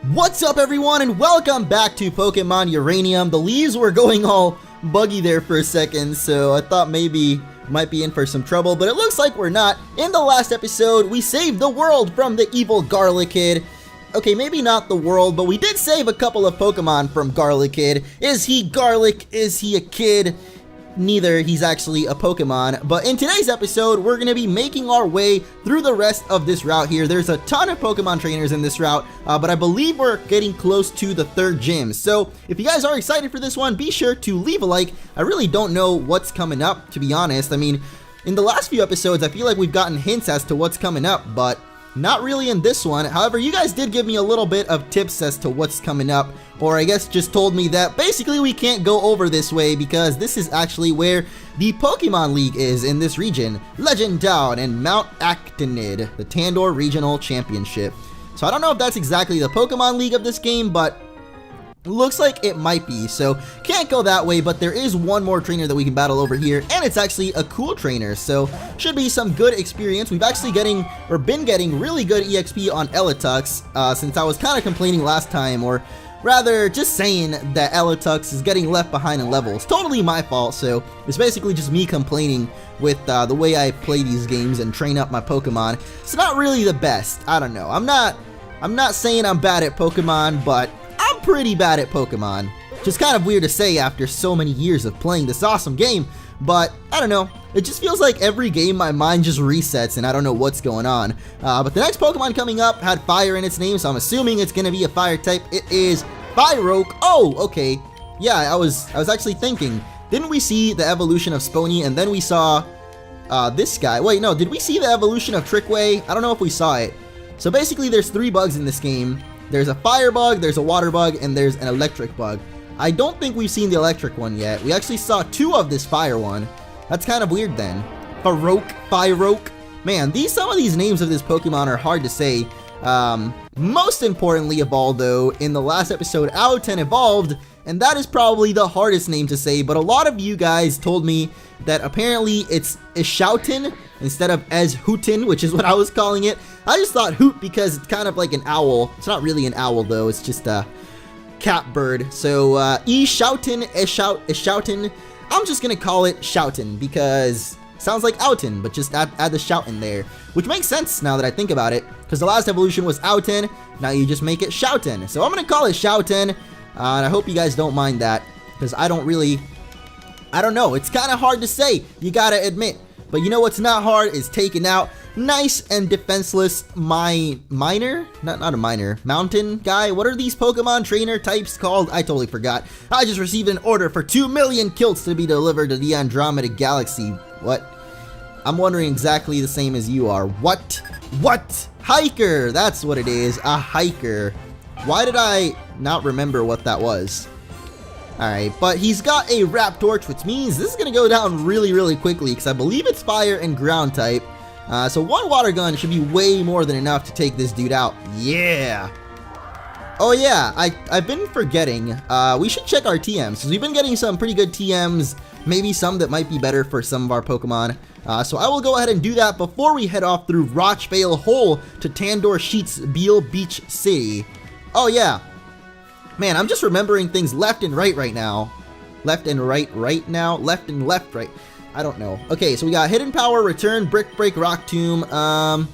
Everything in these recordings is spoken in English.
What's up everyone and welcome back to Pokemon Uranium. The leaves were going all buggy there for a second, so I thought maybe might be in for some trouble, but it looks like we're not. In the last episode, we saved the world from the evil Garlic Kid. Okay, maybe not the world, but we did save a couple of Pokemon from Garlic Kid. Is he Garlic? Is he a kid? Neither, he's actually a Pokemon. But in today's episode, we're going to be making our way through the rest of this route here. There's a ton of Pokemon trainers in this route, but I believe we're getting close to the third gym. So if you guys are excited for this one, be sure to leave a like. I really don't know what's coming up, to be honest. I mean, in the last few episodes, I feel like we've gotten hints as to what's coming up, but not really in this one. However, you guys did give me a little bit of tips as to what's coming up, or I guess just told me that basically we can't go over this way because this is actually where the Pokemon League is in this region. Legend Down and Mount Actinid, the Tandor Regional Championship. So I don't know if that's exactly the Pokemon League of this game, but looks like it might be, so can't go that way, but there is one more trainer that we can battle over here, and it's actually a cool trainer, so should be some good experience. We've actually been getting really good EXP on Eletux, since I was kind of complaining last time, or rather just saying that Eletux is getting left behind in levels. Totally my fault, so it's basically just me complaining with the way I play these games and train up my Pokemon. It's not really the best. I don't know. I'm not saying I'm bad at Pokemon, but I'm pretty bad at Pokemon. Just kind of weird to say after so many years of playing this awesome game, but I don't know. It just feels like every game my mind just resets and I don't know what's going on. But the next Pokemon coming up had fire in its name, so I'm assuming it's going to be a fire type. It is Pyroke. Oh, okay. Yeah, I was actually thinking, didn't we see the evolution of Spony and then we saw this guy? Wait, no, did we see the evolution of Trickway? I don't know if we saw it. So basically there's 3 bugs in this game. There's a fire bug, there's a water bug, and there's an electric bug. I don't think we've seen the electric one yet. We actually saw 2 of this fire one. That's kind of weird then. Pyroke. Man, some of these names of this Pokemon are hard to say. Most importantly of all though, in the last episode, Alten evolved, and that is probably the hardest name to say, but a lot of you guys told me that apparently it's Ishouten instead of Ezhooten, which is what I was calling it. I just thought hoot because it's kind of like an owl. It's not really an owl though, it's just a catbird. So Ishouten, I'm just gonna call it Shouten because it sounds like Outen, but just add the shout in there, which makes sense now that I think about it, because the last evolution was Outen, now you just make it Shouten. So I'm gonna call it Shouten, and I hope you guys don't mind that, because I don't know, it's kind of hard to say, you gotta admit. But you know what's not hard is taking out nice and defenseless mountain guy. What are these Pokemon trainer types called? I totally forgot. I just received an order for 2 million kilts to be delivered to the Andromeda Galaxy. What? I'm wondering exactly the same as you are. What? Hiker! That's what it is, a hiker. Why did I not remember what that was? Alright, but he's got a Raptorch, which means this is going to go down really quickly, because I believe it's fire and ground type. So 1 water gun should be way more than enough to take this dude out. Yeah! Oh yeah, I've been forgetting. We should check our TMs, because we've been getting some pretty good TMs, maybe some that might be better for some of our Pokemon. So I will go ahead and do that before we head off through Rochvale Hole to Tandor Sheet's Beale Beach City. Oh yeah. Man, I'm just remembering things left and right now. Left and right now? Left and left right. I don't know. Okay, so we got Hidden Power, Return, Brick Break, Rock Tomb. I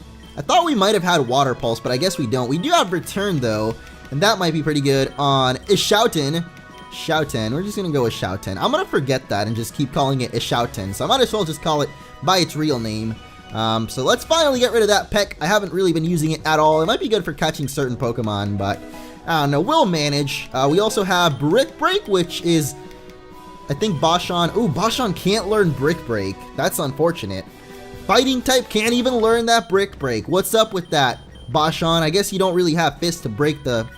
thought we might have had Water Pulse, but I guess we don't. We do have Return, though, and that might be pretty good on Ishouten. We're just going to go with Shouten. I'm going to forget that and just keep calling it Ishouten, so I might as well just call it by its real name. So let's finally get rid of that Peck. I haven't really been using it at all. It might be good for catching certain Pokemon, but I don't know, we'll manage. We also have Brick Break, which is, I think, Bashan. Ooh, Bashan can't learn Brick Break. That's unfortunate. Fighting type can't even learn that Brick Break. What's up with that, Bashan? I guess you don't really have fists to break the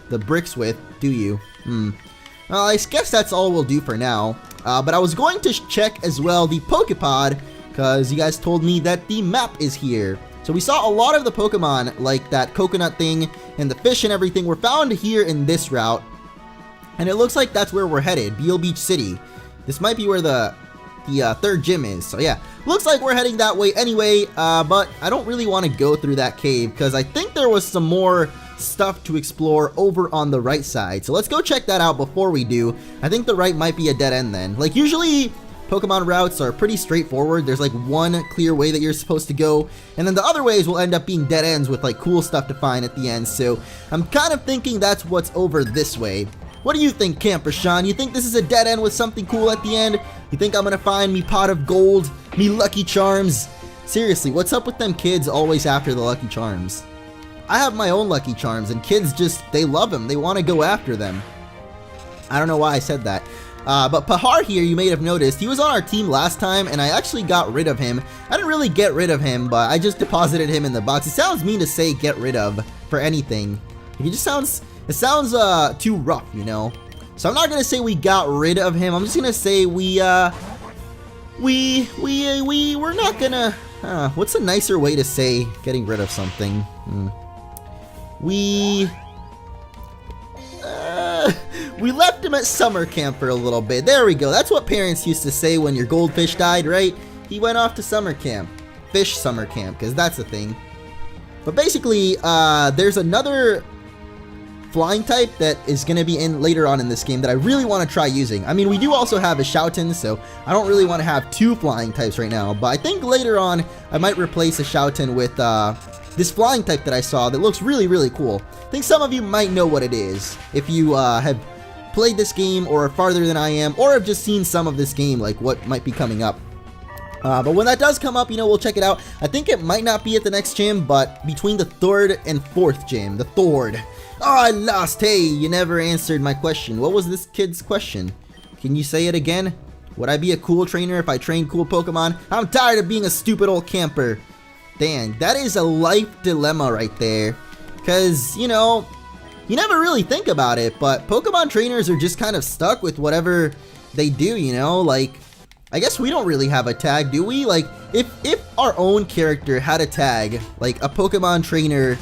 bricks with, do you? Well, I guess that's all we'll do for now. But I was going to check as well the Poképod, because you guys told me that the map is here. So we saw a lot of the Pokemon, like that coconut thing and the fish and everything, were found here in this route. And it looks like that's where we're headed, Beale Beach City. This might be where the third gym is. So yeah, looks like we're heading that way anyway, but I don't really want to go through that cave because I think there was some more stuff to explore over on the right side. So let's go check that out before we do. I think the right might be a dead end then. Like usually Pokemon routes are pretty straightforward. There's like one clear way that you're supposed to go, and then the other ways will end up being dead ends with like cool stuff to find at the end. So I'm kind of thinking that's what's over this way. What do you think, Camper Sean? You think this is a dead end with something cool at the end? You think I'm gonna find me pot of gold, me Lucky Charms? Seriously, what's up with them kids always after the Lucky Charms? I have my own Lucky Charms, and kids just, they love them. They want to go after them. I don't know why I said that. But Pahar here, you may have noticed, he was on our team last time, and I actually got rid of him. I didn't really get rid of him, but I just deposited him in the box. It sounds mean to say get rid of for anything. It just sounds, too rough, you know? So I'm not gonna say we got rid of him. I'm just gonna say we're not gonna, what's a nicer way to say getting rid of something? We left him at summer camp for a little bit. There we go. That's what parents used to say when your goldfish died, right? He went off to summer camp. Fish summer camp, because that's a thing. But basically, there's another flying type that is going to be in later on in this game that I really want to try using. I mean, we do also have a Shoutin, so I don't really want to have two flying types right now. But I think later on, I might replace a Shoutin with this flying type that I saw that looks really, really cool. I think some of you might know what it is if you have played this game or are farther than I am, or have just seen some of this game, like what might be coming up. But when that does come up, you know, we'll check it out. I think it might not be at the next gym, but between the 3rd and 4th gym, the 3rd. Oh, I lost. Hey, you never answered my question. What was this kid's question? Can you say it again? Would I be a cool trainer if I trained cool Pokemon? I'm tired of being a stupid old camper. Dang, that is a life dilemma right there. Because, you know, you never really think about it, but Pokemon trainers are just kind of stuck with whatever they do, you know? Like, I guess we don't really have a tag, do we? Like, if our own character had a tag, like a Pokemon trainer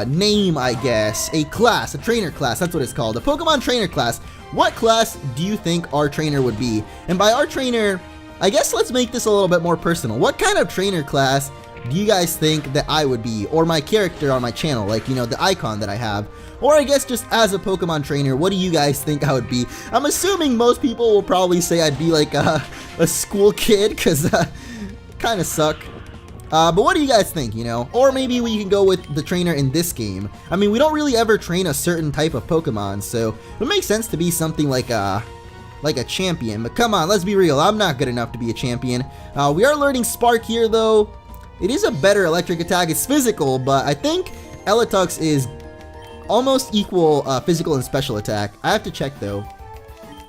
name, I guess, a class, a trainer class, that's what it's called, a Pokemon trainer class, what class do you think our trainer would be? And by our trainer, I guess let's make this a little bit more personal. What kind of trainer class do you guys think that I would be, or my character on my channel, like, you know, the icon that I have? Or I guess just as a Pokemon trainer, what do you guys think I would be? I'm assuming most people will probably say I'd be like a school kid, because kind of suck. But what do you guys think, you know? Or maybe we can go with the trainer in this game. I mean, we don't really ever train a certain type of Pokemon, so it makes sense to be something like a champion. But come on, let's be real, I'm not good enough to be a champion. We are learning Spark here, though. It is a better electric attack. It's physical, but I think Eletux is almost equal physical and special attack. I have to check, though.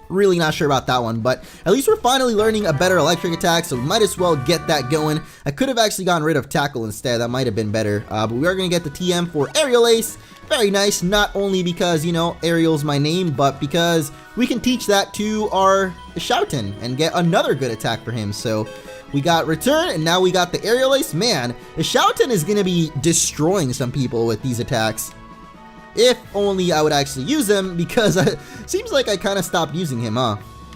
Really not sure about that one, but at least we're finally learning a better electric attack, so we might as well get that going. I could have actually gotten rid of Tackle instead. That might have been better, but we are going to get the TM for Aerial Ace. Very nice, not only because, you know, Ariel's my name, but because we can teach that to our Shoutin and get another good attack for him. So we got Return, and now we got the Aerial Ace. Man, the Shoutin is going to be destroying some people with these attacks. If only I would actually use them, because it seems like I kind of stopped using him, huh?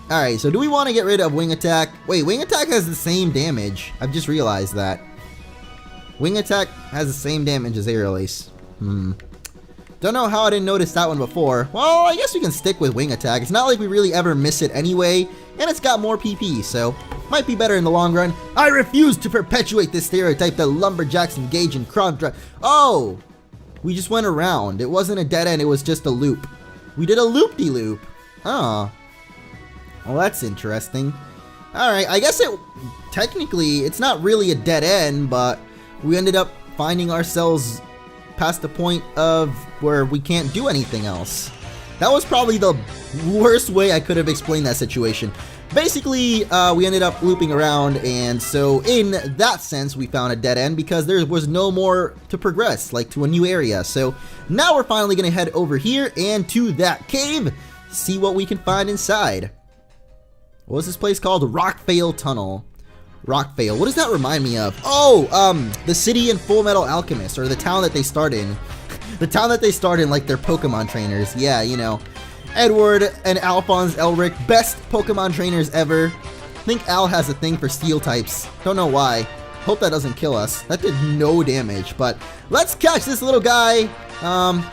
Alright, so do we want to get rid of Wing Attack? Wait, Wing Attack has the same damage. I've just realized that. Wing Attack has the same damage as Aerial Ace. Don't know how I didn't notice that one before. Well, I guess we can stick with Wing Attack. It's not like we really ever miss it anyway, and it's got more PP, so might be better in the long run. I refuse to perpetuate this stereotype that lumberjacks engage in crime. Oh! We just went around. It wasn't a dead end, it was just a loop. We did a loop-de-loop. Huh. Well, that's interesting. Alright, I guess technically, it's not really a dead end, but we ended up finding ourselves past the point of where we can't do anything else. That was probably the worst way I could have explained that situation. Basically, we ended up looping around, and so in that sense, we found a dead end because there was no more to progress, like to a new area. So now we're finally going to head over here and to that cave, see what we can find inside. What was this place called? Rockvale Tunnel. Rockvale. What does that remind me of? Oh, the city in Full Metal Alchemist, or the town that they start in. The town that they start in, like their Pokemon trainers. Yeah, you know. Edward and Alphonse Elric, best Pokemon trainers ever. I think Al has a thing for steel types. Don't know why. Hope that doesn't kill us. That did no damage, but let's catch this little guy I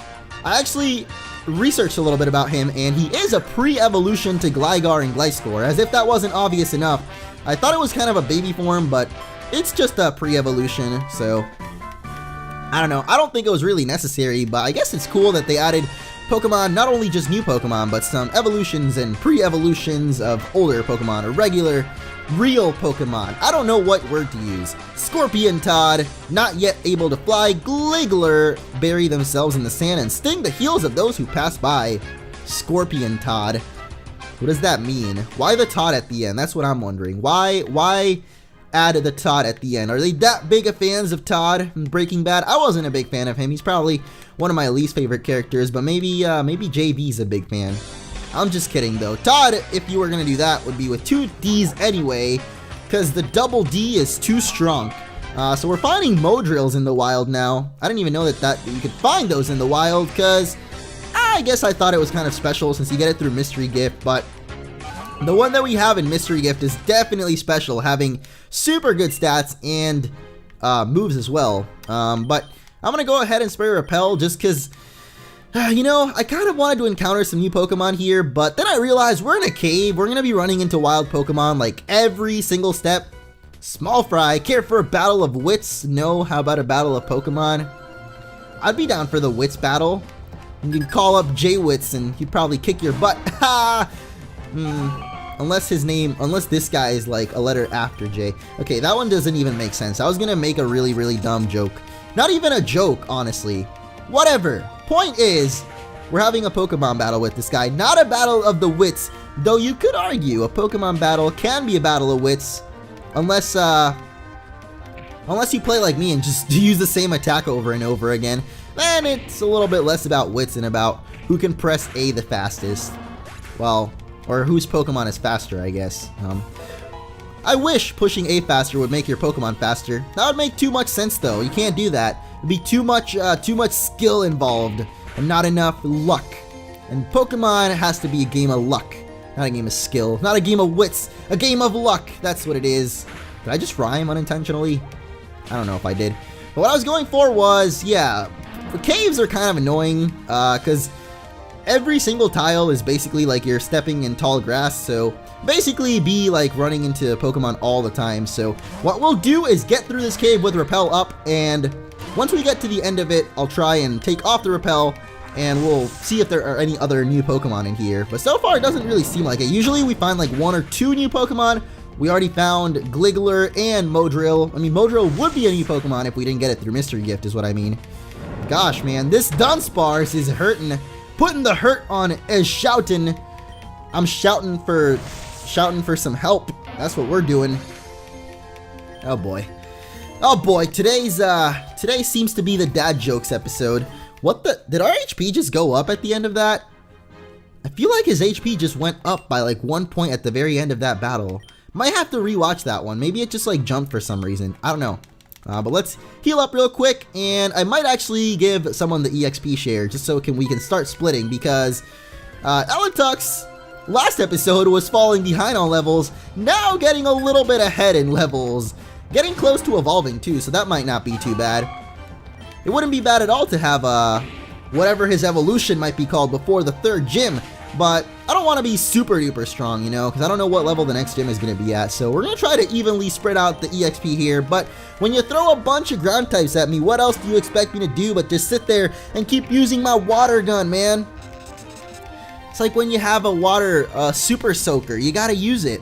actually researched a little bit about him, and he is a pre-evolution to Gligar and Gliscor. As if that wasn't obvious enough, I thought it was kind of a baby form, but it's just a pre-evolution, so I don't know. I don't think it was really necessary, but I guess it's cool that they added Pokemon, not only just new Pokemon, but some evolutions and pre-evolutions of older Pokemon, or regular, real Pokemon. I don't know what word to use. Scorpion Todd, not yet able to fly. Gliggler, bury themselves in the sand and sting the heels of those who pass by. Scorpion Todd. What does that mean? Why the Todd at the end? That's what I'm wondering. Why add the Todd at the end? Are they that big of fans of Todd in Breaking Bad? I wasn't a big fan of him. He's probably one of my least favorite characters, but maybe JB's a big fan. I'm just kidding though. Todd, if you were gonna do that, would be with 2 D's anyway, because the double D is too strong. So we're finding Modrills in the wild now. I didn't even know that you could find those in the wild, because I guess I thought it was kind of special since you get it through Mystery Gift, but the one that we have in Mystery Gift is definitely special, having super good stats and moves as well. But I'm gonna go ahead and spray Repel just because, you know, I kind of wanted to encounter some new Pokemon here, but then I realized we're in a cave. We're gonna be running into wild Pokemon like every single step. Small Fry, care for a battle of wits? No, how about a battle of Pokemon? I'd be down for the wits battle. You can call up J-Wits and he'd probably kick your butt. Ha! Unless this guy is like a letter after J. Okay, that one doesn't even make sense. I was gonna make a really, really dumb joke. Not even a joke, honestly. Whatever. Point is, we're having a Pokemon battle with this guy. Not a battle of the wits, though you could argue a Pokemon battle can be a battle of wits. Unless you play like me and just use the same attack over and over again. Then it's a little bit less about wits and about who can press A the fastest. Well, or whose Pokemon is faster, I guess. I wish pushing A faster would make your Pokemon faster. That would make too much sense though. You can't do that. It'd be too much skill involved and not enough luck. And Pokemon has to be a game of luck, not a game of skill. Not a game of wits, a game of luck. That's what it is. Did I just rhyme unintentionally? I don't know if I did. But what I was going for was, yeah, the caves are kind of annoying because every single tile is basically like you're stepping in tall grass, so basically be like running into Pokemon all the time. So what we'll do is get through this cave with Repel up, and once we get to the end of it, I'll try and take off the Repel, and we'll see if there are any other new Pokemon in here. But so far, it doesn't really seem like it. Usually we find like 1 or 2 new Pokemon. We already found Gliggler and Modrill. I mean, Modrill would be a new Pokemon if we didn't get it through Mystery Gift, is what I mean. Gosh, man, this Dunsparce is hurting. Putting the hurt on is shouting. I'm shouting for some help. That's what we're doing. Oh boy. Oh boy, today seems to be the dad jokes episode. What the? Did our HP just go up at the end of that? I feel like his HP just went up by like 1 point at the very end of that battle. Might have to rewatch that one. Maybe it just like jumped for some reason. I don't know. But let's heal up real quick, and I might actually give someone the EXP share just so we can start splitting, because Elentux last episode was falling behind on levels, now getting a little bit ahead in levels. Getting close to evolving too, so that might not be too bad. It wouldn't be bad at all to have whatever his evolution might be called before the 3rd gym, but I don't want to be super duper strong, you know, because I don't know what level the next gym is going to be at. So we're going to try to evenly spread out the EXP here, but when you throw a bunch of ground types at me, what else do you expect me to do but just sit there and keep using my water gun, man? It's like when you have a water super soaker, you got to use it.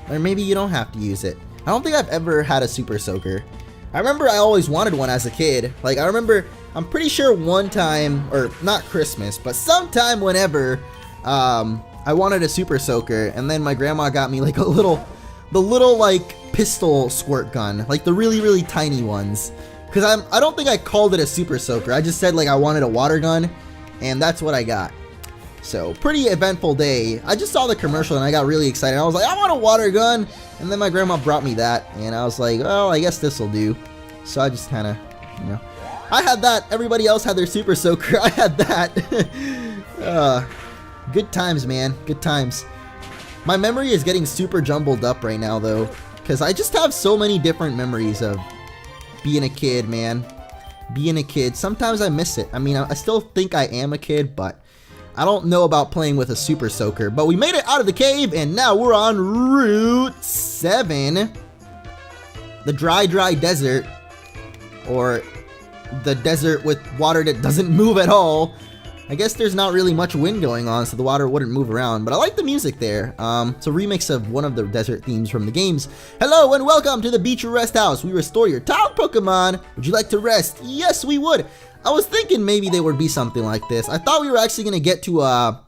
Or maybe you don't have to use it. I don't think I've ever had a super soaker. I remember I always wanted one as a kid. Like, I'm pretty sure one time, or not Christmas, but sometime whenever, I wanted a super soaker, and then my grandma got me like the little like pistol squirt gun, like the really, really tiny ones. Cause I don't think I called it a super soaker. I just said like I wanted a water gun, and that's what I got. So, pretty eventful day. I just saw the commercial and I got really excited. I was like, I want a water gun! And then my grandma brought me that, and I was like, well, I guess this'll do. So I just kinda, you know. I had that. Everybody else had their super soaker. I had that. Good times, man. Good times. My memory is getting super jumbled up right now, though, because I just have so many different memories of being a kid, man. being a kid. Sometimes I miss it. I mean, I still think I am a kid, but I don't know about playing with a super soaker. But we made it out of the cave, and now we're on Route 7. The dry desert, or the desert with water that doesn't move at all. I guess there's not really much wind going on, so the water wouldn't move around, but I like the music there. It's a remix of one of the desert themes from the games. Hello and welcome to the Beach Rest House. We restore your tired Pokemon. Would you like to rest? Yes, we would. I was thinking maybe there would be something like this. I thought we were actually gonna get to a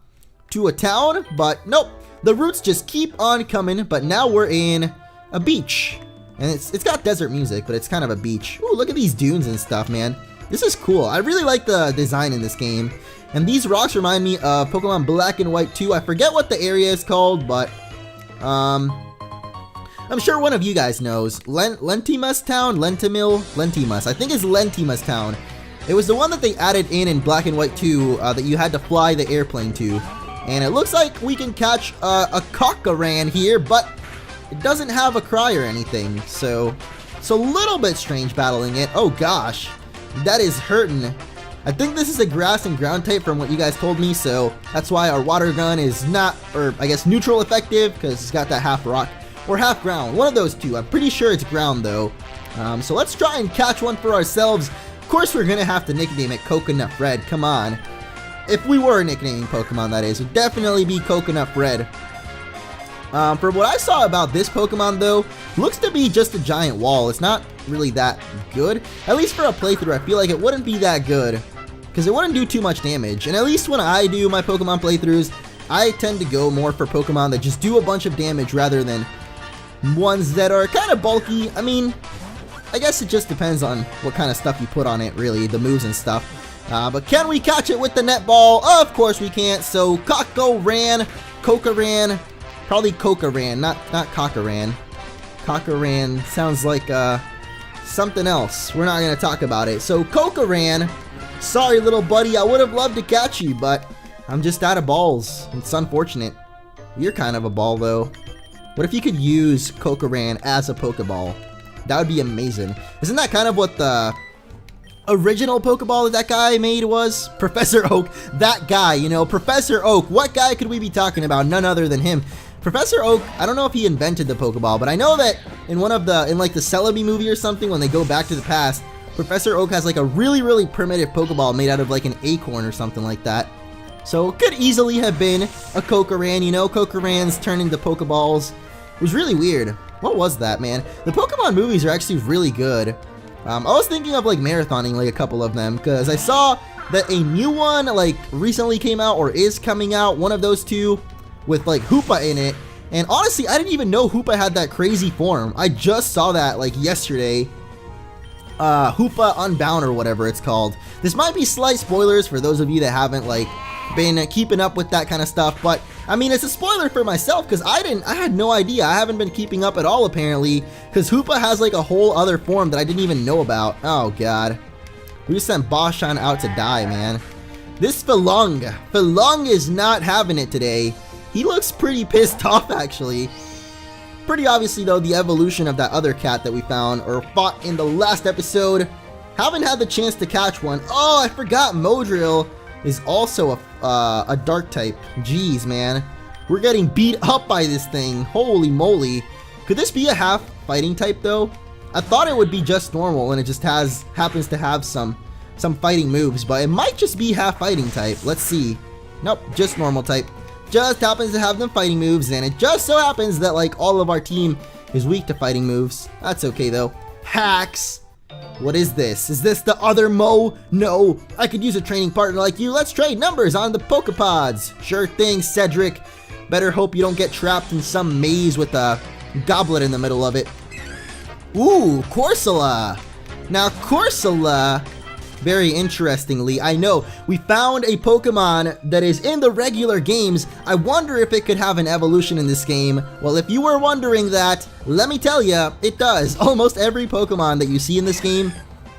town, but nope. The routes just keep on coming, but now we're in a beach. And it's got desert music, but it's kind of a beach. Ooh, look at these dunes and stuff, man. This is cool. I really like the design in this game. And these rocks remind me of Pokemon Black and White 2. I forget what the area is called, but I'm sure one of you guys knows. Lentimas Town? Lentimas. I think it's Lentimas Town. It was the one that they added in Black and White 2 that you had to fly the airplane to. And it looks like we can catch a Cockran here, but it doesn't have a cry or anything. So it's a little bit strange battling it. Oh gosh, that is hurting. I think this is a grass and ground type from what you guys told me, so that's why our water gun is not, or I guess neutral effective, because it's got that half rock, or half ground, one of those two. I'm pretty sure it's ground though. So let's try and catch one for ourselves. Of course we're gonna have to nickname it Coconut Red, come on. If we were nicknaming Pokemon, that is, it would definitely be Coconut Red. For what I saw about this Pokemon though, looks to be just a giant wall. It's not really that good. At least for a playthrough, I feel like it wouldn't be that good, because it wouldn't do too much damage. And at least when I do my Pokemon playthroughs, I tend to go more for Pokemon that just do a bunch of damage rather than ones that are kind of bulky. I mean, I guess it just depends on what kind of stuff you put on it, really, the moves and stuff. But can we catch it with the netball? Of course we can't. So Cocoran, probably Cocoran, not Cocoran. Cocoran sounds like something else. We're not going to talk about it. So Cocoran, sorry little buddy, I would have loved to catch you, but I'm just out of balls. It's unfortunate. You're kind of a ball though. What if you could use Cocoran as a Pokeball? That would be amazing. Isn't that kind of what the original Pokeball that guy made was? Professor Oak, that guy, you know, Professor Oak. What guy could we be talking about? None other than him. Professor Oak, I don't know if he invented the Pokeball, but I know that in like the Celebi movie or something, when they go back to the past, Professor Oak has like a really primitive Pokeball made out of like an acorn or something like that. So it could easily have been a Cocoran, you know, Cocorans turn into Pokeballs. It was really weird. What was that, man? The Pokemon movies are actually really good. I was thinking of like marathoning like a couple of them, because I saw that a new one like recently came out or is coming out, one of those two, with like Hoopa in it. And honestly, I didn't even know Hoopa had that crazy form. I just saw that like yesterday. Hoopa Unbound or whatever it's called. This might be slight spoilers for those of you that haven't like been keeping up with that kind of stuff, but I mean, it's a spoiler for myself because I had no idea. I haven't been keeping up at all apparently, because Hoopa has like a whole other form that I didn't even know about. Oh god, we just sent Boshan out to die, man. This Felung is not having it today. He looks pretty pissed off actually. Pretty obviously though, the evolution of that other cat that we found or fought in the last episode. Haven't had the chance to catch one. Oh, I forgot Modrill is also a dark type. Jeez, man. We're getting beat up by this thing. Holy moly. Could this be a half fighting type though? I thought it would be just normal and it just happens to have some fighting moves, but it might just be half fighting type. Let's see. Nope, just normal type. Just happens to have them fighting moves, and it just so happens that like all of our team is weak to fighting moves. That's okay though. Hacks. What is this? Is this the other Mo? No, I could use a training partner like you. Let's trade numbers on the Pokepods. Sure thing, Cedric. Better hope you don't get trapped in some maze with a goblet in the middle of it. Ooh, Corsola. Now Corsola, very interestingly, I know we found a Pokemon that is in the regular games. I wonder if it could have an evolution in this game. Well, if you were wondering that, let me tell you, it does. Almost every Pokemon that you see in this game,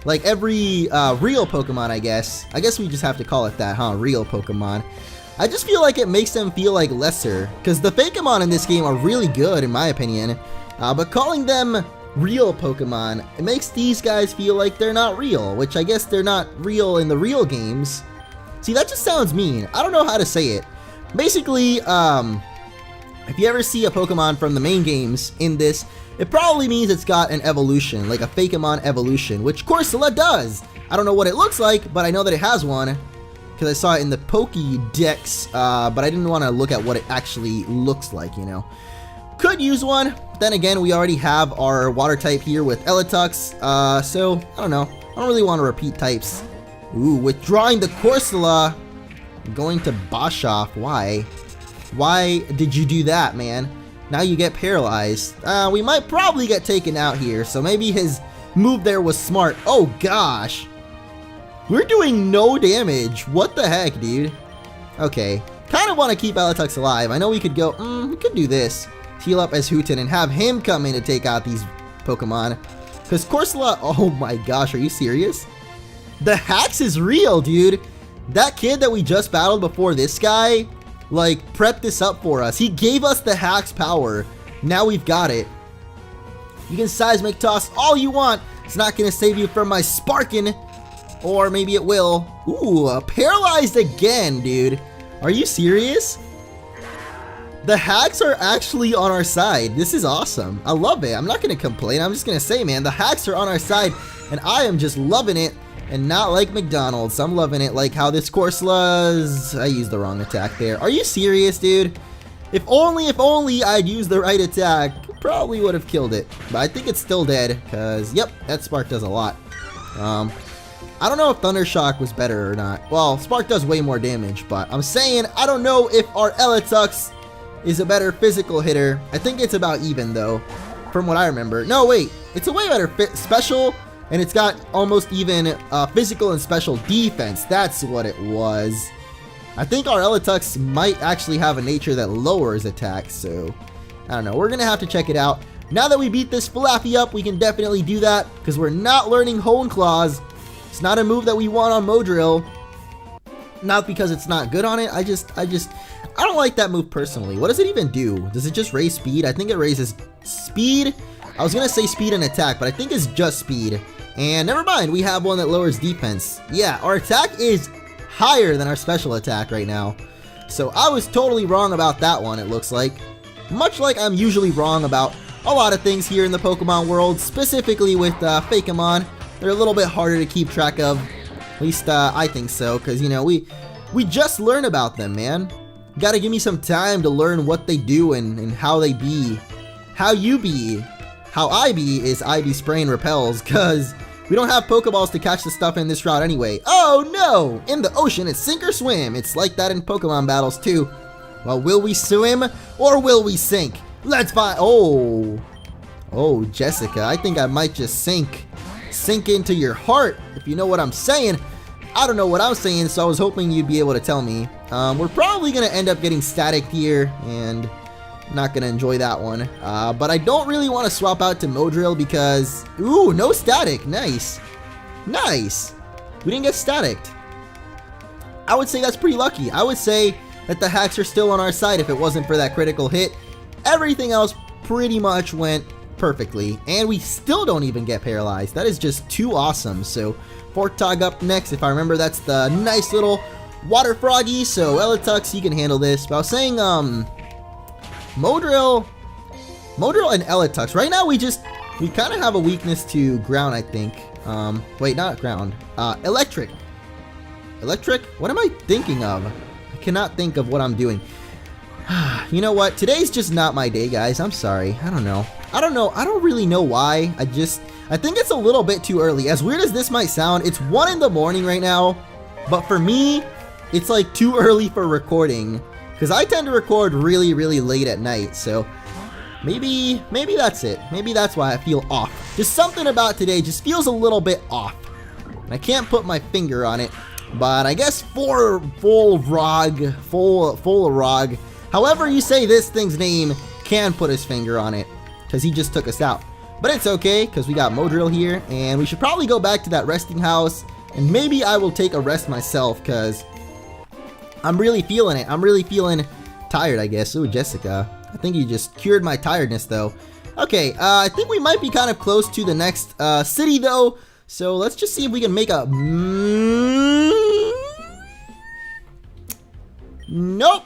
like every real Pokemon, I guess we just have to call it that, huh? Real Pokemon. I just feel like it makes them feel like lesser, because the Fakemon in this game are really good in my opinion, but calling them real Pokemon, it makes these guys feel like they're not real, which I guess they're not real in the real games. See, that just sounds mean. I don't know how to say it. Basically, if you ever see a Pokemon from the main games in this, it probably means it's got an evolution, like a Fakemon evolution, which Corsola does. I don't know what it looks like, but I know that it has one, because I saw it in the Pokédex, but I didn't want to look at what it actually looks like, you know. Could use one. Then again, we already have our water type here with Eletux, so I don't know. I don't really want to repeat types. Ooh, withdrawing the Corsola, going to Bashoff. Why? Why did you do that, man? Now you get paralyzed. We might probably get taken out here, so maybe his move there was smart. Oh gosh. We're doing no damage. What the heck, dude? Okay. Kind of want to keep Eletux alive. I know we could go, we could do this. Heal up as Hooten and have him come in to take out these Pokemon. Because Corsola, oh my gosh, are you serious? The Hax is real, dude. That kid that we just battled before this guy, like, prepped this up for us. He gave us the Hax power. Now we've got it. You can Seismic Toss all you want. It's not going to save you from my Sparkin'. Or maybe it will. Ooh, paralyzed again, dude. Are you serious? The hacks are actually on our side. This is awesome. I love it. I'm not going to complain. I'm just going to say, man, the hacks are on our side. And I am just loving it. And not like McDonald's. I'm loving it like how this Corsola's... I used the wrong attack there. Are you serious, dude? If only I'd used the right attack, probably would have killed it. But I think it's still dead. Because, yep, that Spark does a lot. I don't know if Thunder Shock was better or not. Well, Spark does way more damage, but I'm saying I don't know if our Eletux is a better physical hitter. I think it's about even, though, from what I remember. No, wait. It's a way better special, and it's got almost even physical and special defense. That's what it was. I think our Eletux might actually have a nature that lowers attacks, so I don't know. We're going to have to check it out. Now that we beat this Flaffy up, we can definitely do that, because we're not learning Hone Claws. It's not a move that we want on Modrill. Not because it's not good on it. I don't like that move personally. What does it even do? Does it just raise speed? I think it raises speed. I was going to say speed and attack, but I think it's just speed. And never mind, we have one that lowers defense. Yeah, our attack is higher than our special attack right now. So I was totally wrong about that one, it looks like. Much like I'm usually wrong about a lot of things here in the Pokemon world, specifically with Fakemon. They're a little bit harder to keep track of. At least I think so, because, you know, we just learn about them, man. You gotta give me some time to learn what they do and how they be. How you be. How I be is I be spraying repels, because we don't have Pokeballs to catch the stuff in this route anyway. Oh no! In the ocean, it's sink or swim. It's like that in Pokemon battles too. Well, will we swim or will we sink? Let's find. Oh, Jessica, I think I might just sink into your heart, if you know what I'm saying. I don't know what I'm saying, so I was hoping you'd be able to tell me. We're probably going to end up getting static here, and not going to enjoy that one. But I don't really want to swap out to Modrill because... Ooh, no static. Nice. Nice. We didn't get staticked. I would say that's pretty lucky. I would say that the hacks are still on our side if it wasn't for that critical hit. Everything else pretty much went perfectly, and we still don't even get paralyzed. That is just too awesome. So Fortog up next. If I remember, that's the nice little water froggy. So Eletux, you can handle this. But I was saying Modrill and Eletux. Right now we kind of have a weakness to ground, I think. Wait, not ground. Electric. What am I thinking of? I cannot think of what I'm doing. You know what? Today's just not my day, guys. I'm sorry. I don't know. I don't really know why. I think it's a little bit too early. As weird as this might sound, it's 1 in the morning right now. But for me, it's like too early for recording. Because I tend to record really, really late at night. So maybe that's it. Maybe that's why I feel off. Just something about today just feels a little bit off. I can't put my finger on it. But I guess full rog, however you say this thing's name, can put his finger on it. Because he just took us out. But it's okay, because we got Modrill here. And we should probably go back to that resting house. And maybe I will take a rest myself, because I'm really feeling it. I'm really feeling tired, I guess. Ooh, Jessica. I think you just cured my tiredness, though. Okay, I think we might be kind of close to the next city though. So let's just see if we can make a... Nope.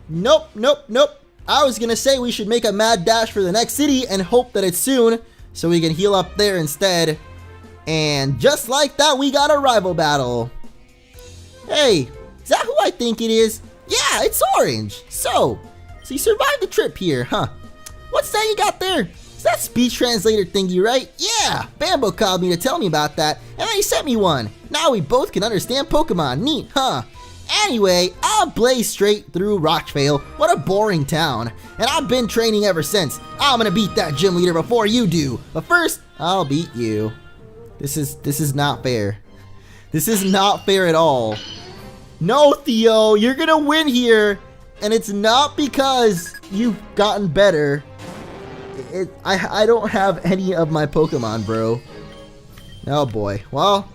Nope, nope, nope. I was gonna say we should make a mad dash for the next city and hope that it's soon, so we can heal up there instead. And just like that, we got a rival battle. Hey, is that who I think it is? Yeah, it's Orange. So you survived the trip here, huh? What's that you got there? Is that speech translator thingy, right? Yeah, Bambo called me to tell me about that, and then he sent me one. Now we both can understand Pokemon. Neat, huh? Anyway, I'll blaze straight through Rockvale. What a boring town. And I've been training ever since. I'm gonna beat that gym leader before you do. But first, I'll beat you. This is not fair. This is not fair at all. No, Theo, you're gonna win here. And it's not because you've gotten better. I don't have any of my Pokemon, bro. Oh boy. Well,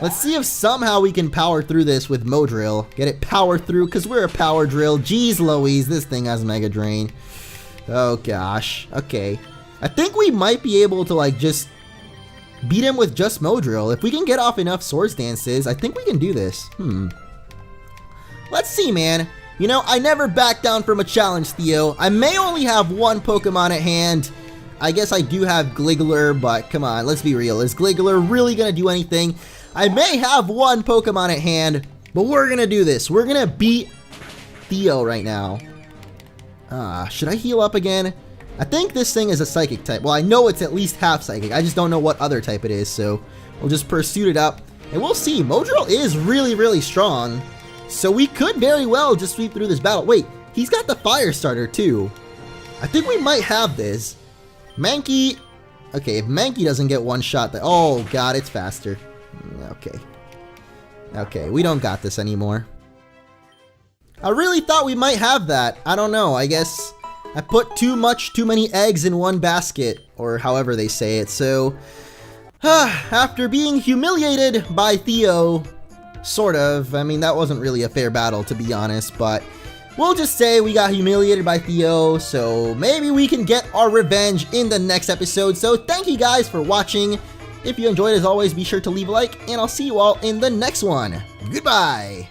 let's see if somehow we can power through this with Modrill. Get it power through, because we're a power drill. Jeez Louise, this thing has Mega Drain. Oh gosh. Okay. I think we might be able to like just beat him with just Modrill. If we can get off enough Swords Dances, I think we can do this. Let's see, man. You know, I never back down from a challenge, Theo. I may only have one Pokemon at hand. I guess I do have Gliggler, but come on, let's be real. Is Gliggler really gonna do anything? I may have one Pokemon at hand, but we're gonna do this. We're gonna beat Theo right now. Should I heal up again? I think this thing is a Psychic type. Well, I know it's at least half Psychic. I just don't know what other type it is, so we'll just pursue it up. And we'll see. Modrill is really, really strong. So we could very well just sweep through this battle. Wait, he's got the Fire Starter too. I think we might have this. Mankey. Okay, if Mankey doesn't get one shot, oh god, it's faster. Okay. Okay, we don't got this anymore. I really thought we might have that. I don't know, I guess I put too many eggs in one basket, or however they say it, so... after being humiliated by Theo, sort of, I mean, that wasn't really a fair battle, to be honest, but... we'll just say we got humiliated by Theo, so maybe we can get our revenge in the next episode. So thank you guys for watching. If you enjoyed, as always, be sure to leave a like, and I'll see you all in the next one. Goodbye!